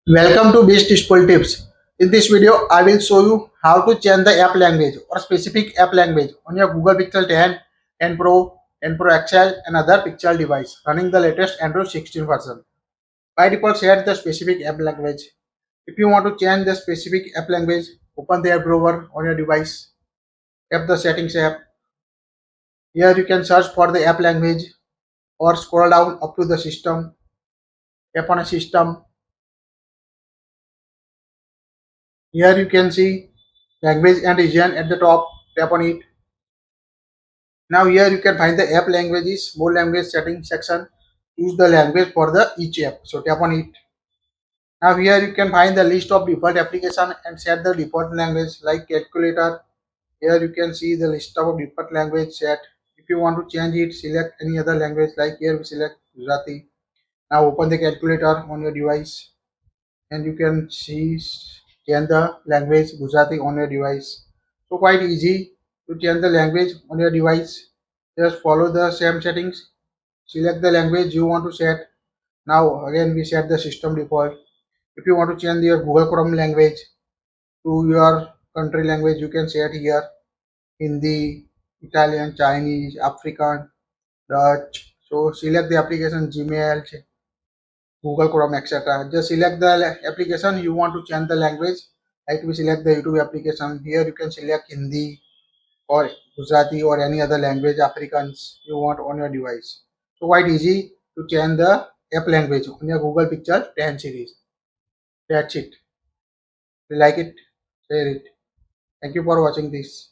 Welcome to Best Useful Tips. In this video, I will show you how to change the app language or specific app language on your Google Pixel 10, 10 Pro, 10 Pro XL and other Pixel device running the latest Android 16 version. By default, set the specific app language. If you want to change the specific app language, open the app drawer on your device, tap the settings app. Here you can search for the app language or scroll down up to the system, tap on a system. Here you can see language and region at the top, tap on it. Now here you can find the app languages, more language setting section. Use the language for the each app. So tap on it. Now here you can find the list of default application and set the default language like calculator. Here you can see the list of default language set. If you want to change it, select any other language like here we select Gujarati. Now open the calculator on your device and you can see change the language Gujarati on your device. So quite easy to change the language on your device. Just follow the same settings. Select the language you want to set. Now again we set the system default. If you want to change your Google Chrome language to your country language, you can set here Hindi, Italian, Chinese, African, Dutch. So select the application Gmail, Google Chrome, etc. Just select the application you want to change the language. Like we select the YouTube application. Here you can select Hindi or Gujarati or any other language Africans you want on your device. So quite easy to change the app language on your Google Pixel 10 series. That's it. If you like it, share it. Thank you for watching this.